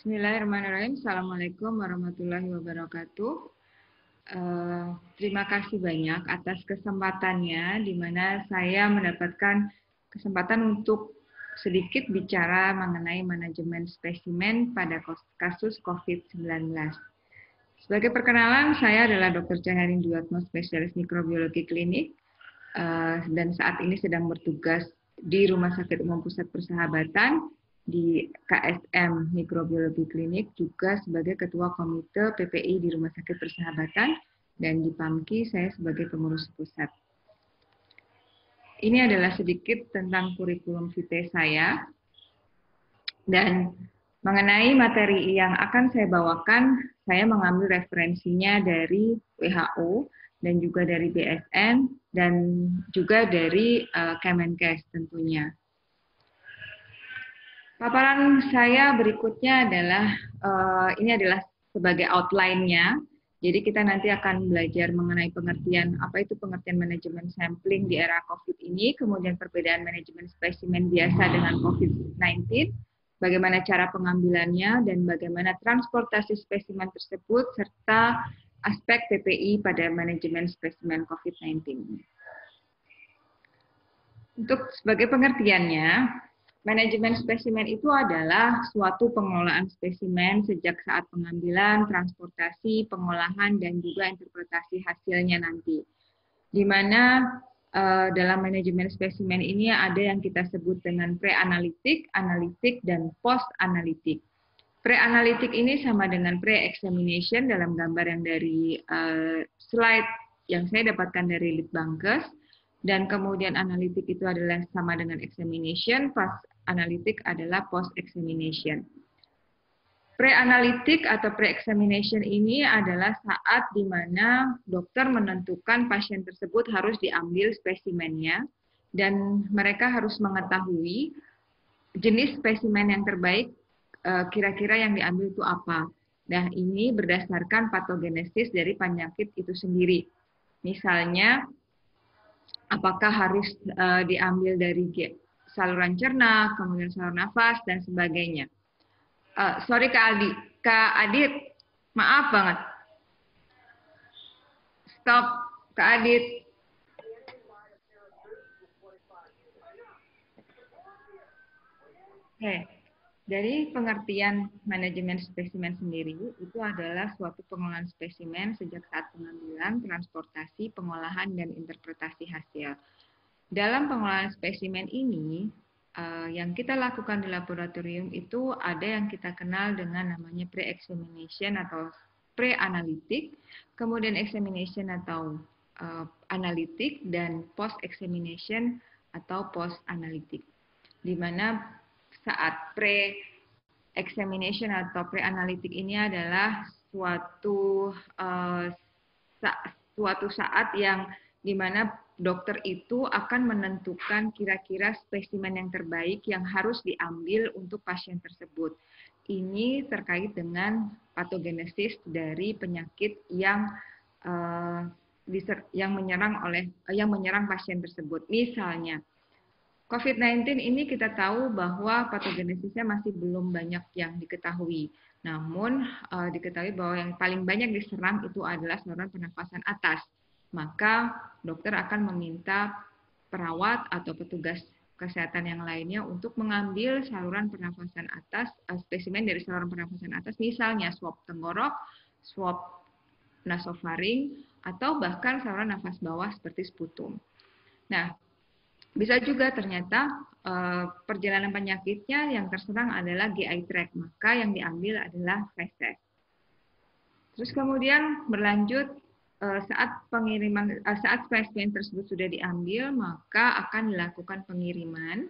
Bismillahirrahmanirrahim. Assalamualaikum warahmatullahi wabarakatuh. Terima kasih banyak atas kesempatannya, di mana saya mendapatkan kesempatan untuk sedikit bicara mengenai manajemen spesimen pada kasus COVID-19. Sebagai perkenalan, saya adalah Dr. Cahyani Dwiatmo, spesialis mikrobiologi klinik, dan saat ini sedang bertugas di Rumah Sakit Umum Pusat Persahabatan, di KSM Mikrobiologi Klinik, juga sebagai Ketua Komite PPI di Rumah Sakit Persahabatan, dan di PAMKI saya sebagai pengurus pusat. Ini adalah sedikit tentang kurikulum vitae saya, dan mengenai materi yang akan saya bawakan, saya mengambil referensinya dari WHO, dan juga dari BSN, dan juga dari Kemenkes tentunya. Paparan saya berikutnya adalah, ini adalah sebagai outline-nya. Jadi kita nanti akan belajar mengenai pengertian, apa itu pengertian manajemen sampling di era COVID ini, kemudian perbedaan manajemen spesimen biasa dengan COVID-19, bagaimana cara pengambilannya, dan bagaimana transportasi spesimen tersebut, serta aspek PPI pada manajemen spesimen COVID-19. Untuk sebagai pengertiannya, manajemen spesimen itu adalah suatu pengelolaan spesimen sejak saat pengambilan, transportasi, pengolahan, dan juga interpretasi hasilnya nanti. Di mana dalam manajemen spesimen ini ada yang kita sebut dengan pre-analitik, analitik, dan post-analitik. Pre-analitik ini sama dengan pre-examination dalam gambar yang dari slide yang saya dapatkan dari Litbangkes. Dan kemudian analitik itu adalah sama dengan examination, pas analitik adalah post examination. Pre-analitik atau pre-examination ini adalah saat di mana dokter menentukan pasien tersebut harus diambil spesimennya, dan mereka harus mengetahui jenis spesimen yang terbaik kira-kira yang diambil itu apa. Nah, ini berdasarkan patogenesis dari penyakit itu sendiri. Misalnya, apakah harus diambil dari saluran cerna, kemudian saluran nafas, dan sebagainya. Sorry Kak Adit, maaf banget. Stop, Kak Adit. Oke. Dari pengertian manajemen spesimen sendiri, itu adalah suatu pengelolaan spesimen sejak saat pengambilan, transportasi, pengolahan, dan interpretasi hasil. Dalam pengelolaan spesimen ini, yang kita lakukan di laboratorium itu ada yang kita kenal dengan namanya pre-examination atau pre-analitik, kemudian examination atau analitik, dan post-examination atau post-analitik. Di mana saat pre-examination atau pre-analitik ini adalah suatu saat yang dimana dokter itu akan menentukan kira-kira spesimen yang terbaik yang harus diambil untuk pasien tersebut. Ini terkait dengan patogenesis dari penyakit yang menyerang pasien tersebut. Misalnya, COVID-19 ini kita tahu bahwa patogenesisnya masih belum banyak yang diketahui. Namun diketahui bahwa yang paling banyak diserang itu adalah saluran pernafasan atas. Maka dokter akan meminta perawat atau petugas kesehatan yang lainnya untuk mengambil saluran pernafasan atas, spesimen dari saluran pernafasan atas, misalnya swab tenggorok, swab nasofaring, atau bahkan saluran nafas bawah seperti sputum. Nah, bisa juga ternyata perjalanan penyakitnya yang terserang adalah GI tract, maka yang diambil adalah feses. Terus kemudian berlanjut saat spesimen tersebut sudah diambil, maka akan dilakukan pengiriman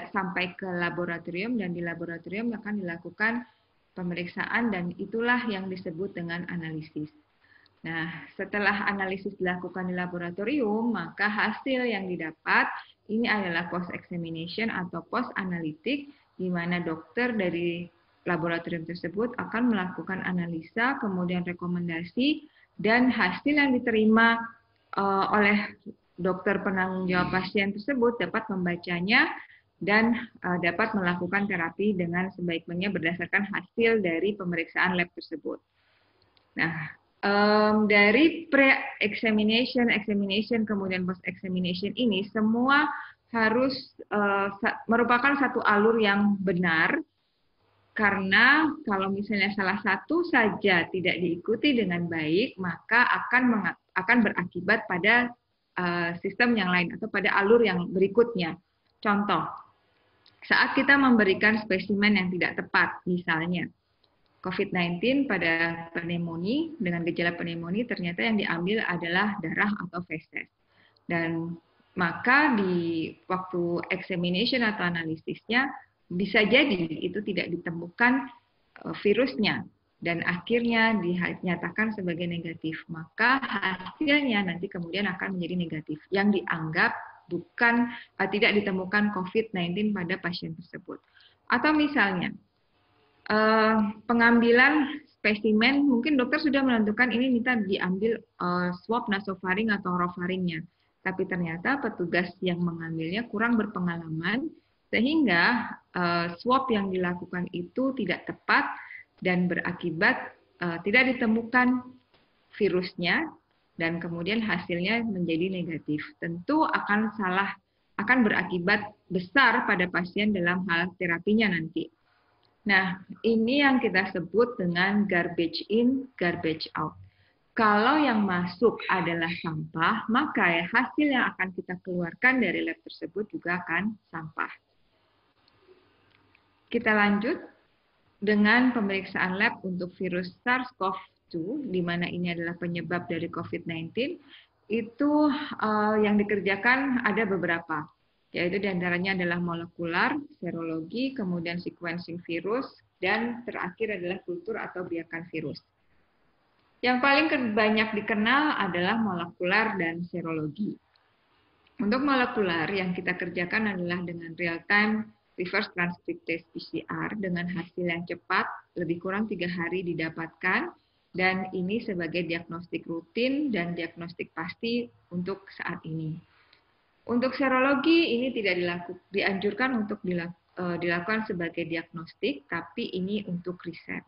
sampai ke laboratorium, dan di laboratorium akan dilakukan pemeriksaan, dan itulah yang disebut dengan analisis. Nah, setelah analisis dilakukan di laboratorium, maka hasil yang didapat ini adalah post-examination atau post-analitik, di mana dokter dari laboratorium tersebut akan melakukan analisa, kemudian rekomendasi, dan hasil yang diterima oleh dokter penanggung jawab pasien tersebut dapat membacanya dan dapat melakukan terapi dengan sebaik-baiknya berdasarkan hasil dari pemeriksaan lab tersebut. Nah, dari pre-examination, examination, kemudian post-examination ini semua harus merupakan satu alur yang benar, karena kalau misalnya salah satu saja tidak diikuti dengan baik, maka akan berakibat pada sistem yang lain atau pada alur yang berikutnya. Contoh, saat kita memberikan spesimen yang tidak tepat, misalnya COVID-19 pada pneumonia, dengan gejala pneumonia ternyata yang diambil adalah darah atau feses. Dan maka di waktu examination atau analisisnya bisa jadi itu tidak ditemukan virusnya dan akhirnya dinyatakan sebagai negatif. Maka hasilnya nanti kemudian akan menjadi negatif yang dianggap bukan tidak ditemukan COVID-19 pada pasien tersebut. Atau misalnya pengambilan spesimen, mungkin dokter sudah menentukan ini minta diambil swab nasofaring atau orofaringnya, tapi ternyata petugas yang mengambilnya kurang berpengalaman sehingga swab yang dilakukan itu tidak tepat dan berakibat tidak ditemukan virusnya dan kemudian hasilnya menjadi negatif. Tentu akan berakibat besar pada pasien dalam hal terapinya nanti. Nah, ini yang kita sebut dengan garbage in, garbage out. Kalau yang masuk adalah sampah, maka hasil yang akan kita keluarkan dari lab tersebut juga akan sampah. Kita lanjut dengan pemeriksaan lab untuk virus SARS-CoV-2, di mana ini adalah penyebab dari COVID-19. Itu yang dikerjakan ada beberapa, yaitu diantaranya adalah molekular, serologi, kemudian sequencing virus, dan terakhir adalah kultur atau biakan virus. Yang paling banyak dikenal adalah molekular dan serologi. Untuk molekular yang kita kerjakan adalah dengan real-time reverse transcriptase PCR dengan hasil yang cepat, lebih kurang 3 hari didapatkan, dan ini sebagai diagnostik rutin dan diagnostik pasti untuk saat ini. Untuk serologi ini tidak dianjurkan untuk dilakukan sebagai diagnostik, tapi ini untuk riset.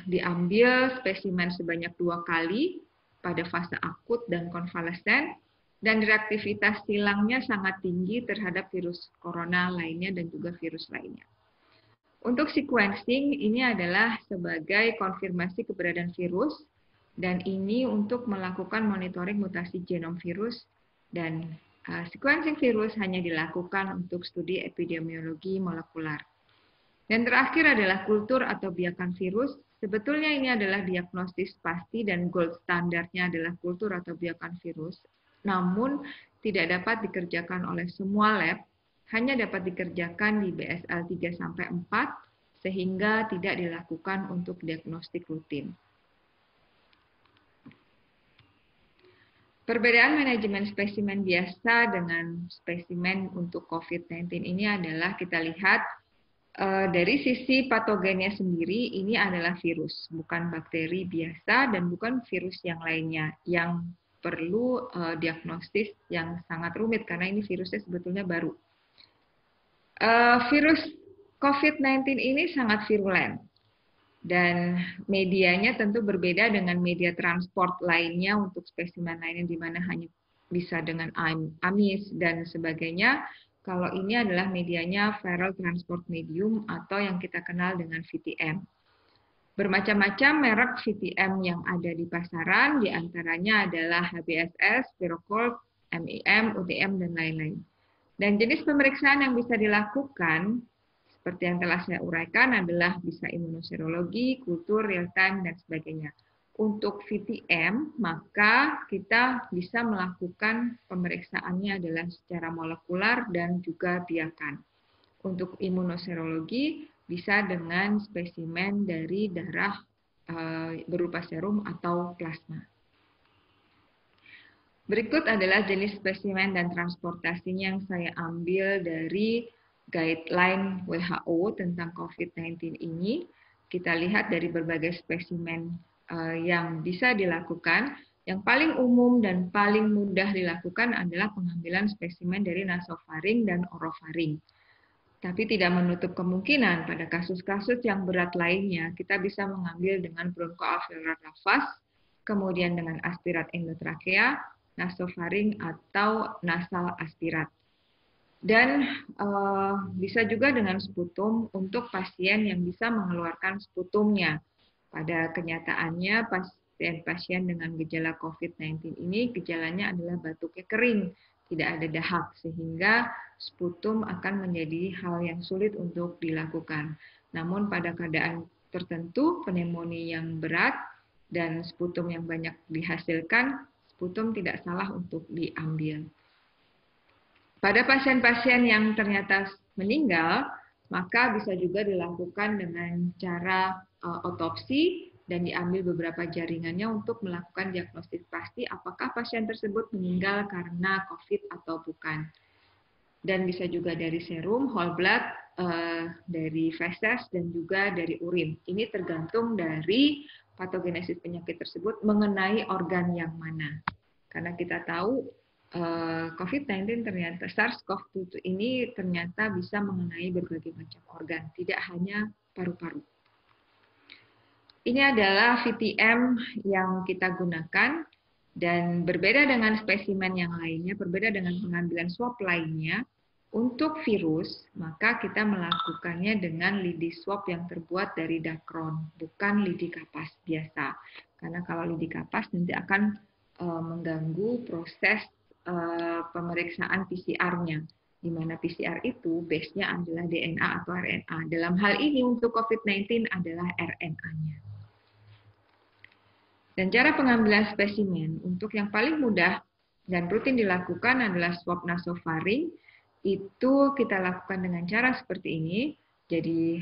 Diambil spesimen sebanyak 2 kali pada fase akut dan konvalesen, dan reaktivitas silangnya sangat tinggi terhadap virus corona lainnya dan juga virus lainnya. Untuk sequencing ini adalah sebagai konfirmasi keberadaan virus, dan ini untuk melakukan monitoring mutasi genom virus. Dan sequencing virus hanya dilakukan untuk studi epidemiologi molekular. Dan terakhir adalah kultur atau biakan virus. Sebetulnya ini adalah diagnostis pasti dan gold standarnya adalah kultur atau biakan virus. Namun tidak dapat dikerjakan oleh semua lab, hanya dapat dikerjakan di BSL 3-4 sehingga tidak dilakukan untuk diagnostik rutin. Perbedaan manajemen spesimen biasa dengan spesimen untuk COVID-19 ini adalah kita lihat dari sisi patogennya sendiri, ini adalah virus, bukan bakteri biasa dan bukan virus yang lainnya yang perlu diagnostis yang sangat rumit karena ini virusnya sebetulnya baru. Virus COVID-19 ini sangat virulen. Dan medianya tentu berbeda dengan media transport lainnya untuk spesimen lainnya di mana hanya bisa dengan amis dan sebagainya. Kalau ini adalah medianya viral transport medium atau yang kita kenal dengan VTM. Bermacam-macam merek VTM yang ada di pasaran, diantaranya adalah HBSS, Virocol, MIM, UTM, dan lain-lain. Dan jenis pemeriksaan yang bisa dilakukan seperti yang telah saya uraikan adalah bisa imunoserologi, kultur, real time, dan sebagainya. Untuk VTM, maka kita bisa melakukan pemeriksaannya adalah secara molekular dan juga biakan. Untuk imunoserologi, bisa dengan spesimen dari darah berupa serum atau plasma. Berikut adalah jenis spesimen dan transportasinya yang saya ambil dari guideline WHO tentang COVID-19 ini. Kita lihat dari berbagai spesimen yang bisa dilakukan. Yang paling umum dan paling mudah dilakukan adalah pengambilan spesimen dari nasofaring dan orofaring. Tapi tidak menutup kemungkinan pada kasus-kasus yang berat lainnya, kita bisa mengambil dengan bronkoalveolar nafas, kemudian dengan aspirat endotrakea, nasofaring, atau nasal aspirat. Dan bisa juga dengan sputum untuk pasien yang bisa mengeluarkan sputumnya. Pada kenyataannya, pasien-pasien dengan gejala COVID-19 ini gejalanya adalah batuknya kering, tidak ada dahak, sehingga sputum akan menjadi hal yang sulit untuk dilakukan. Namun pada keadaan tertentu, pneumonia yang berat dan sputum yang banyak dihasilkan, sputum tidak salah untuk diambil. Pada pasien-pasien yang ternyata meninggal, maka bisa juga dilakukan dengan cara otopsi dan diambil beberapa jaringannya untuk melakukan diagnostik pasti apakah pasien tersebut meninggal karena COVID atau bukan. Dan bisa juga dari serum, whole blood, dari feses, dan juga dari urin. Ini tergantung dari patogenesis penyakit tersebut mengenai organ yang mana. Karena kita tahu COVID-19 ternyata SARS-CoV-2 ini ternyata bisa mengenai berbagai macam organ, tidak hanya paru-paru. Ini adalah VTM yang kita gunakan dan berbeda dengan spesimen yang lainnya, berbeda dengan pengambilan swab lainnya. Untuk virus, maka kita melakukannya dengan lidi swab yang terbuat dari dacron, bukan lidi kapas biasa. Karena kalau lidi kapas nanti akan mengganggu proses pemeriksaan PCR-nya, di mana PCR itu base-nya adalah DNA atau RNA. Dalam hal ini untuk COVID-19 adalah RNA-nya. Dan cara pengambilan spesimen untuk yang paling mudah dan rutin dilakukan adalah swab nasofaring. Itu kita lakukan dengan cara seperti ini. Jadi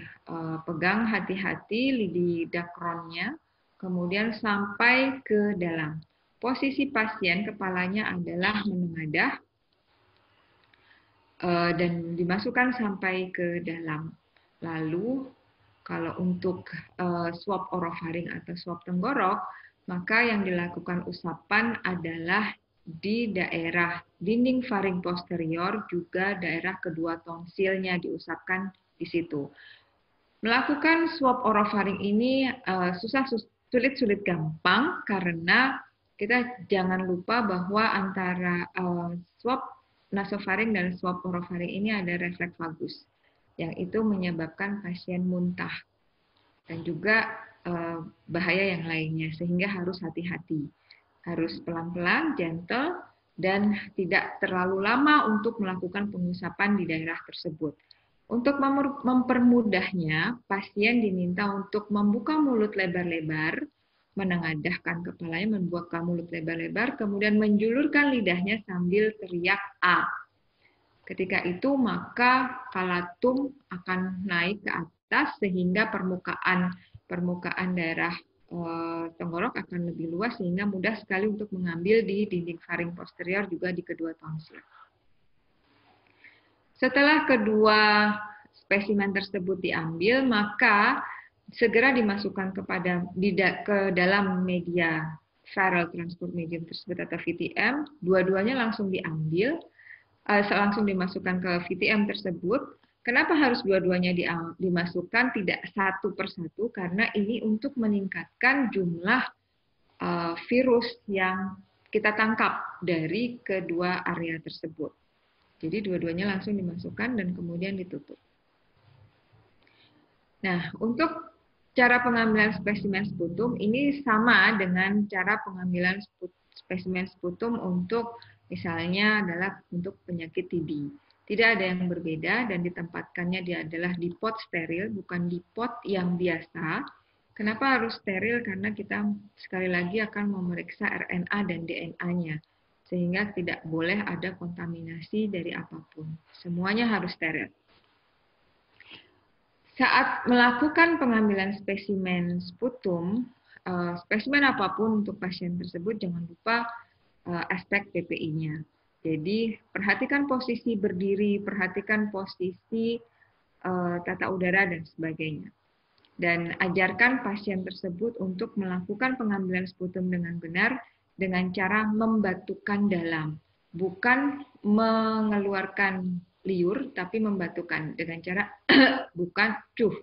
pegang hati-hati lidi dacronnya, kemudian sampai ke dalam. Posisi pasien kepalanya adalah menengadah dan dimasukkan sampai ke dalam. Lalu kalau untuk swab orofaring atau swab tenggorok, maka yang dilakukan usapan adalah di daerah dinding faring posterior, juga daerah kedua tonsilnya diusapkan di situ. Melakukan swab orofaring ini sulit gampang karena kita jangan lupa bahwa antara swab nasofaring dan swab orofaring ini ada refleks vagus yang itu menyebabkan pasien muntah dan juga bahaya yang lainnya, sehingga harus hati-hati. Harus pelan-pelan, gentle, dan tidak terlalu lama untuk melakukan pengusapan di daerah tersebut. Untuk mempermudahnya, pasien diminta untuk membuka mulut lebar-lebar, menengadahkan kepalanya, membuka mulut lebar-lebar, kemudian menjulurkan lidahnya sambil teriak A. Ketika itu, maka palatum akan naik ke atas sehingga permukaan daerah tenggorok akan lebih luas sehingga mudah sekali untuk mengambil di dinding faring posterior juga di kedua tonsil. Setelah kedua spesimen tersebut diambil, maka segera dimasukkan ke dalam media viral transport medium tersebut atau VTM. Dua-duanya langsung diambil, langsung dimasukkan ke VTM tersebut. Kenapa harus dua-duanya dimasukkan, tidak satu persatu? Karena ini untuk meningkatkan jumlah virus yang kita tangkap dari kedua area tersebut. Jadi dua-duanya langsung dimasukkan dan kemudian ditutup. Nah, untuk cara pengambilan spesimen sputum ini sama dengan cara pengambilan spesimen sputum untuk misalnya adalah untuk penyakit TB. Tidak ada yang berbeda dan ditempatkannya dia adalah di pot steril, bukan di pot yang biasa. Kenapa harus steril? Karena kita sekali lagi akan memeriksa RNA dan DNA-nya. Sehingga tidak boleh ada kontaminasi dari apapun. Semuanya harus steril. Saat melakukan pengambilan spesimen sputum, spesimen apapun untuk pasien tersebut, jangan lupa aspek PPI-nya. Jadi perhatikan posisi berdiri, perhatikan posisi tata udara dan sebagainya. Dan ajarkan pasien tersebut untuk melakukan pengambilan sputum dengan benar dengan cara membatukan dalam, bukan mengeluarkan liur, tapi membatukan dengan cara bukan cuh.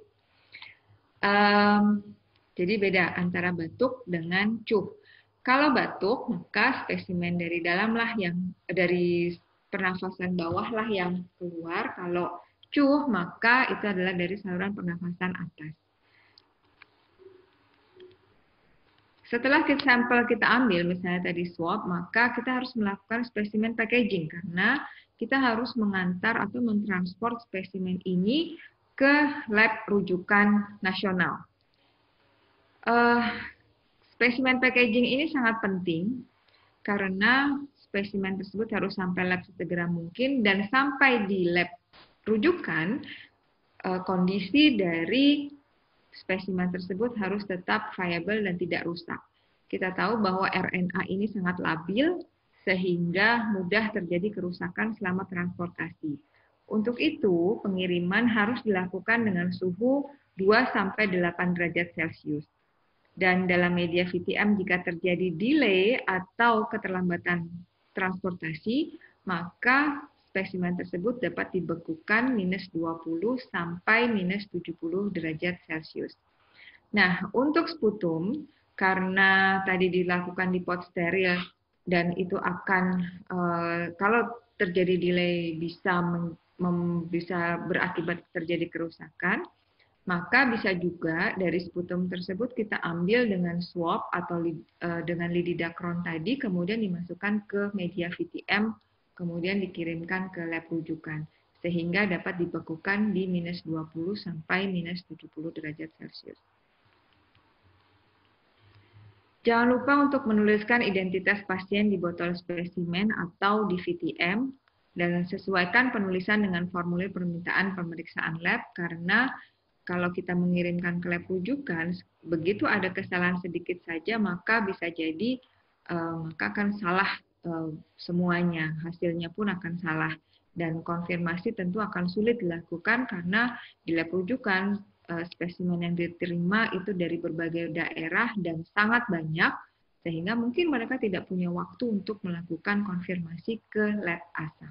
Jadi beda antara batuk dengan cuh. Kalau batuk, maka spesimen dari dalamlah yang dari pernafasan bawahlah yang keluar. Kalau cuh, maka itu adalah dari saluran pernafasan atas. Setelah sampel kita ambil, misalnya tadi swab, maka kita harus melakukan spesimen packaging karena kita harus mengantar atau mentransport spesimen ini ke lab rujukan nasional. Spesimen packaging ini sangat penting karena spesimen tersebut harus sampai lab sesegera mungkin dan sampai di lab rujukan, kondisi dari spesimen tersebut harus tetap viable dan tidak rusak. Kita tahu bahwa RNA ini sangat labil sehingga mudah terjadi kerusakan selama transportasi. Untuk itu, pengiriman harus dilakukan dengan suhu 2-8 derajat Celcius. Dan dalam media VTM jika terjadi delay atau keterlambatan transportasi, maka spesimen tersebut dapat dibekukan -20 sampai -70 derajat Celcius. Nah, untuk sputum, karena tadi dilakukan di pot steril dan itu akan, kalau terjadi delay bisa berakibat terjadi kerusakan, maka bisa juga dari sputum tersebut kita ambil dengan swab atau dengan lididakron tadi, kemudian dimasukkan ke media VTM, kemudian dikirimkan ke lab rujukan, sehingga dapat dibekukan di -20 sampai -70 derajat Celcius. Jangan lupa untuk menuliskan identitas pasien di botol spesimen atau di VTM, dan sesuaikan penulisan dengan formulir permintaan pemeriksaan lab, karena kalau kita mengirimkan ke lab rujukan, begitu ada kesalahan sedikit saja, maka bisa jadi maka akan salah semuanya, hasilnya pun akan salah. Dan konfirmasi tentu akan sulit dilakukan karena di lab rujukan spesimen yang diterima itu dari berbagai daerah dan sangat banyak, sehingga mungkin mereka tidak punya waktu untuk melakukan konfirmasi ke lab asal.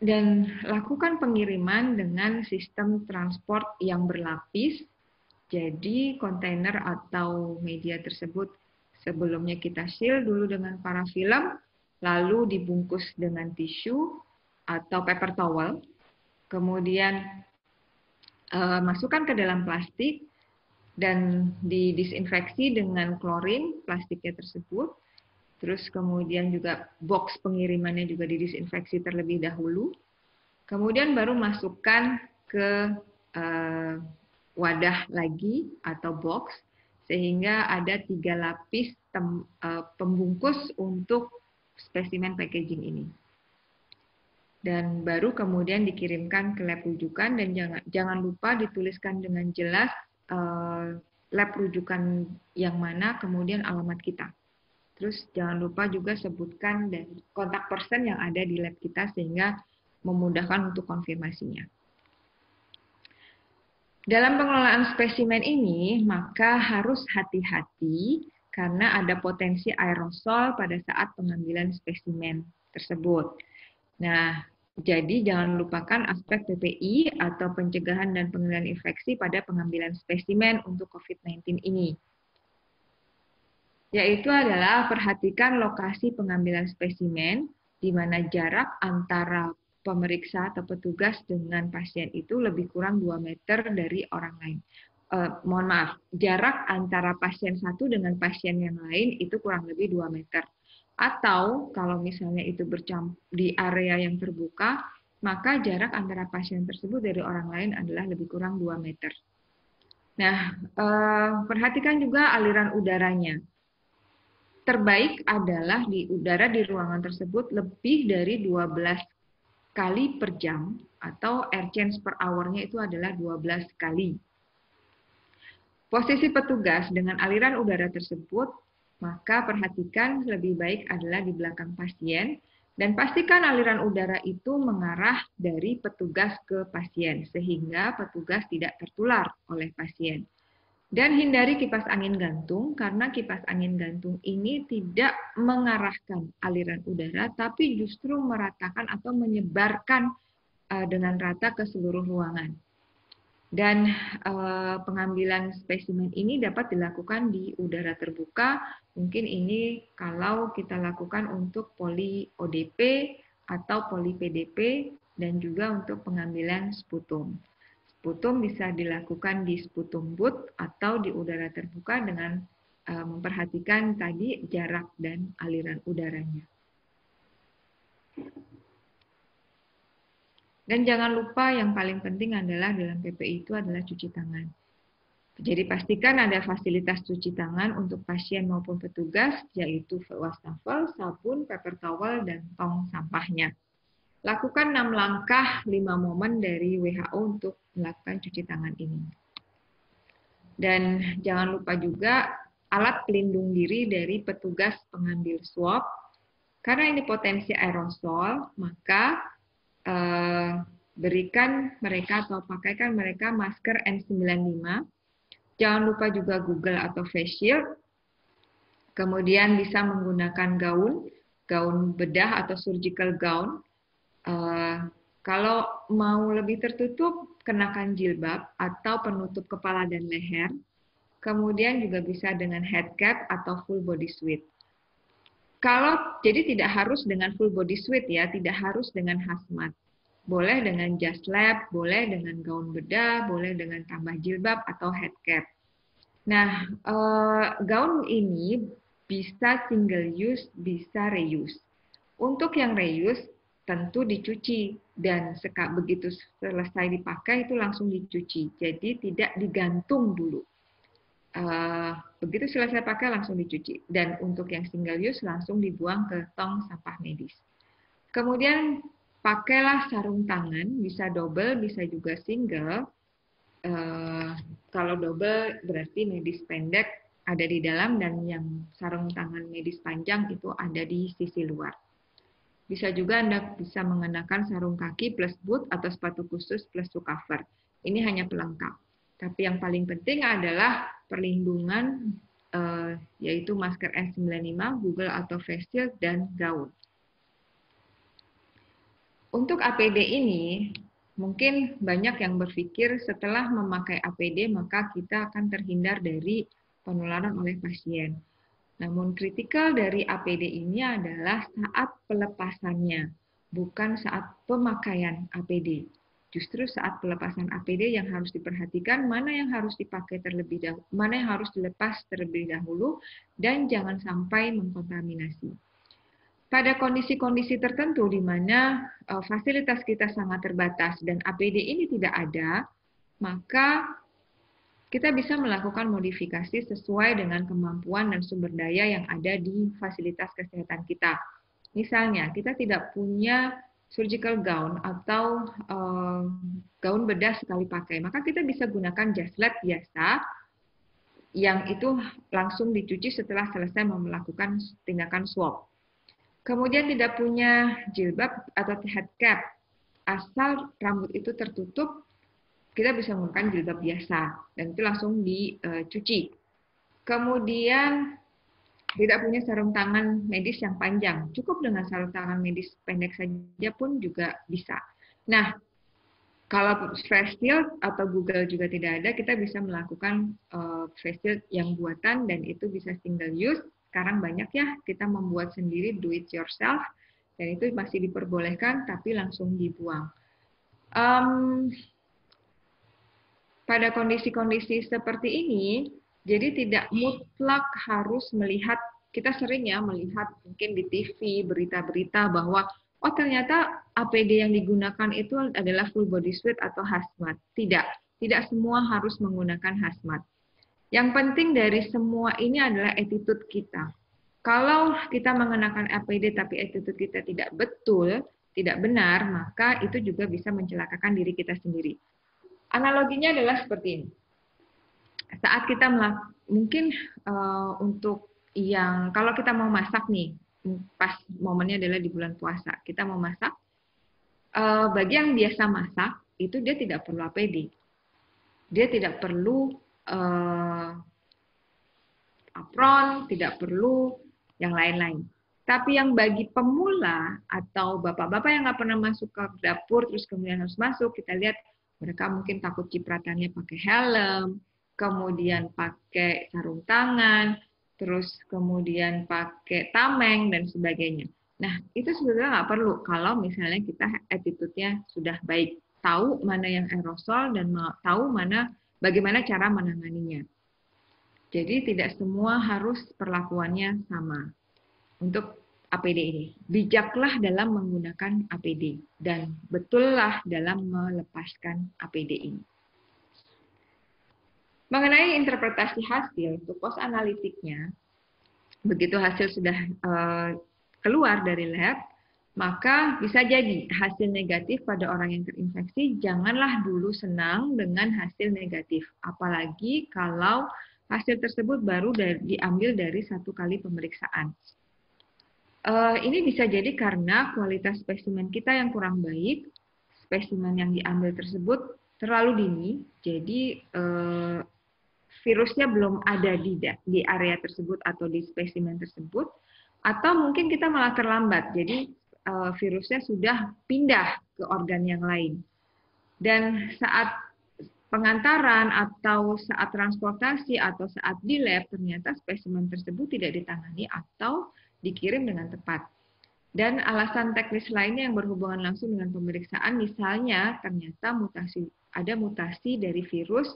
Dan lakukan pengiriman dengan sistem transport yang berlapis. Jadi kontainer atau media tersebut sebelumnya kita seal dulu dengan parafilm, lalu dibungkus dengan tisu atau paper towel, kemudian masukkan ke dalam plastik dan didisinfeksi dengan klorin plastiknya tersebut. Terus kemudian juga box pengirimannya juga didisinfeksi terlebih dahulu. Kemudian baru masukkan ke wadah lagi atau box, sehingga ada 3 lapis pembungkus untuk spesimen packaging ini. Dan baru kemudian dikirimkan ke lab rujukan, dan jangan lupa dituliskan dengan jelas lab rujukan yang mana, kemudian alamat kita. Terus jangan lupa juga sebutkan dan kontak person yang ada di lab kita sehingga memudahkan untuk konfirmasinya. Dalam pengelolaan spesimen ini, maka harus hati-hati karena ada potensi aerosol pada saat pengambilan spesimen tersebut. Nah, jadi jangan lupakan aspek PPI atau pencegahan dan pengendalian infeksi pada pengambilan spesimen untuk COVID-19 ini. Yaitu adalah perhatikan lokasi pengambilan spesimen, di mana jarak antara pemeriksa atau petugas dengan pasien itu lebih kurang 2 meter dari orang lain. Mohon maaf, jarak antara pasien satu dengan pasien yang lain itu kurang lebih 2 meter. Atau kalau misalnya itu di area yang terbuka, maka jarak antara pasien tersebut dari orang lain adalah lebih kurang 2 meter. Nah, perhatikan juga aliran udaranya. Terbaik adalah di udara di ruangan tersebut lebih dari 12 kali per jam, atau air change per hour-nya itu adalah 12 kali. Posisi petugas dengan aliran udara tersebut, maka perhatikan lebih baik adalah di belakang pasien, dan pastikan aliran udara itu mengarah dari petugas ke pasien, sehingga petugas tidak tertular oleh pasien. Dan hindari kipas angin gantung, karena kipas angin gantung ini tidak mengarahkan aliran udara, tapi justru meratakan atau menyebarkan dengan rata ke seluruh ruangan. Dan pengambilan spesimen ini dapat dilakukan di udara terbuka. Mungkin ini kalau kita lakukan untuk poli ODP atau poli PDP, dan juga untuk pengambilan sputum. Sputum bisa dilakukan di sputum booth atau di udara terbuka dengan memperhatikan tadi jarak dan aliran udaranya. Dan jangan lupa yang paling penting adalah dalam PPI itu adalah cuci tangan. Jadi pastikan ada fasilitas cuci tangan untuk pasien maupun petugas, yaitu wastafel, sabun, paper towel, dan tong sampahnya. Lakukan 6 langkah 5 momen dari WHO untuk melakukan cuci tangan ini. Dan jangan lupa juga alat pelindung diri dari petugas pengambil swab. Karena ini potensi aerosol, maka berikan mereka atau pakaikan mereka masker N95. Jangan lupa juga Google atau face shield. Kemudian bisa menggunakan gaun bedah atau surgical gown. Kalau mau lebih tertutup, kenakan jilbab atau penutup kepala dan leher. Kemudian juga bisa dengan head cap atau full body suit. Jadi tidak harus dengan full body suit ya, tidak harus dengan hazmat. Boleh dengan jas lab, boleh dengan gaun bedah, boleh dengan tambah jilbab atau head cap. Nah, gaun ini bisa single use, bisa reuse. Untuk yang reuse, tentu dicuci dan begitu selesai dipakai itu langsung dicuci. Jadi tidak digantung dulu. Begitu selesai pakai langsung dicuci. Dan untuk yang single use langsung dibuang ke tong sampah medis. Kemudian pakailah sarung tangan, bisa double, bisa juga single. Kalau double berarti medis pendek ada di dalam dan yang sarung tangan medis panjang itu ada di sisi luar. Bisa juga Anda bisa mengenakan sarung kaki plus boot atau sepatu khusus plus shoe cover. Ini hanya pelengkap. Tapi yang paling penting adalah perlindungan yaitu masker N95, Google atau face shield, dan gaun. Untuk APD ini, mungkin banyak yang berpikir setelah memakai APD maka kita akan terhindar dari penularan oleh pasien. Namun kritikal dari APD ini adalah saat pelepasannya, bukan saat pemakaian APD. Justru saat pelepasan APD yang harus diperhatikan mana yang harus dipakai terlebih dahulu, mana yang harus dilepas terlebih dahulu, dan jangan sampai mengkontaminasi. Pada kondisi-kondisi tertentu di mana fasilitas kita sangat terbatas dan APD ini tidak ada, maka kita bisa melakukan modifikasi sesuai dengan kemampuan dan sumber daya yang ada di fasilitas kesehatan kita. Misalnya, kita tidak punya surgical gown atau gaun bedah sekali pakai, maka kita bisa gunakan jas lab biasa yang itu langsung dicuci setelah selesai melakukan tindakan swab. Kemudian tidak punya jilbab atau head cap, asal rambut itu tertutup, kita bisa menggunakan jilbab biasa dan itu langsung dicuci. Kemudian tidak punya sarung tangan medis yang panjang, cukup dengan sarung tangan medis pendek saja pun juga bisa. Nah, kalau face shield atau Google juga tidak ada, kita bisa melakukan face shield yang buatan dan itu bisa single use. Sekarang banyak ya kita membuat sendiri, do it yourself, dan itu masih diperbolehkan tapi langsung dibuang. Pada kondisi-kondisi seperti ini, jadi tidak mutlak harus melihat, kita sering ya melihat mungkin di TV, berita-berita bahwa, oh ternyata APD yang digunakan itu adalah full body suit atau hazmat. Tidak semua harus menggunakan hazmat. Yang penting dari semua ini adalah attitude kita. Kalau kita mengenakan APD tapi attitude kita tidak betul, tidak benar, maka itu juga bisa mencelakakan diri kita sendiri. Analoginya adalah seperti ini. Saat kita mungkin untuk yang kalau kita mau masak nih, pas momennya adalah di bulan puasa, kita mau masak. Bagi yang biasa masak itu dia tidak perlu APD, dia tidak perlu apron, tidak perlu yang lain-lain. Tapi yang bagi pemula atau bapak-bapak yang nggak pernah masuk ke dapur, terus kemudian harus masuk, kita lihat mereka mungkin takut cipratannya pakai helm, kemudian pakai sarung tangan, terus kemudian pakai tameng, dan sebagainya. Nah, itu sebenarnya nggak perlu kalau misalnya kita attitude-nya sudah baik. Tahu mana yang aerosol dan tahu mana bagaimana cara menanganinya. Jadi tidak semua harus perlakuannya sama. Untuk APD ini, bijaklah dalam menggunakan APD dan betullah dalam melepaskan APD ini. Mengenai interpretasi hasil untuk post analitiknya, begitu hasil sudah keluar dari lab, maka bisa jadi hasil negatif pada orang yang terinfeksi. Janganlah dulu senang dengan hasil negatif, apalagi kalau hasil tersebut baru diambil dari satu kali pemeriksaan. Ini bisa jadi karena kualitas spesimen kita yang kurang baik, spesimen yang diambil tersebut terlalu dini, jadi virusnya belum ada di area tersebut atau di spesimen tersebut, atau mungkin kita malah terlambat, jadi virusnya sudah pindah ke organ yang lain. Dan saat pengantaran atau saat transportasi atau saat di lab, ternyata spesimen tersebut tidak ditangani atau dikirim dengan tepat. Dan alasan teknis lainnya yang berhubungan langsung dengan pemeriksaan, misalnya ternyata ada mutasi dari virus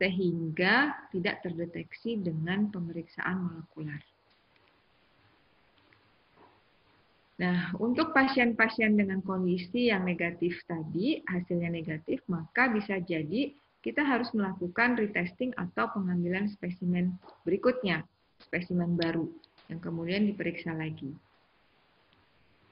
sehingga tidak terdeteksi dengan pemeriksaan molekuler. Nah, untuk pasien-pasien dengan kondisi yang negatif tadi, hasilnya negatif, maka bisa jadi kita harus melakukan retesting atau pengambilan spesimen berikutnya, spesimen baru, yang kemudian diperiksa lagi.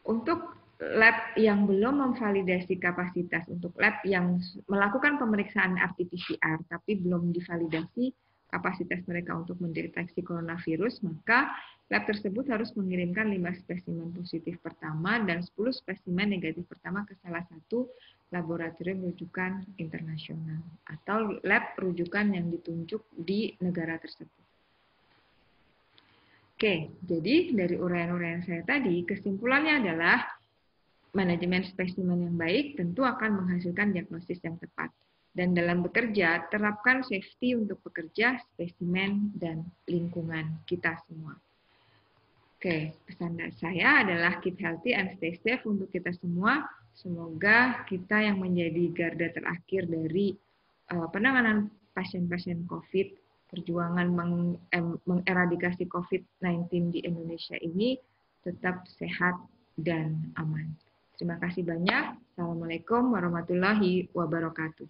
Untuk lab yang belum memvalidasi kapasitas, untuk lab yang melakukan pemeriksaan RT-PCR tapi belum divalidasi kapasitas mereka untuk mendeteksi coronavirus, maka lab tersebut harus mengirimkan 5 spesimen positif pertama dan 10 spesimen negatif pertama ke salah satu laboratorium rujukan internasional atau lab rujukan yang ditunjuk di negara tersebut. Oke, jadi dari uraian-uraian saya tadi, kesimpulannya adalah manajemen spesimen yang baik tentu akan menghasilkan diagnosis yang tepat. Dan dalam bekerja, terapkan safety untuk pekerja, spesimen, dan lingkungan kita semua. Oke, pesan saya adalah keep healthy and stay safe untuk kita semua. Semoga kita yang menjadi garda terakhir dari penanganan pasien-pasien COVID, perjuangan mengeradikasi COVID-19 di Indonesia ini tetap sehat dan aman. Terima kasih banyak. Assalamualaikum warahmatullahi wabarakatuh.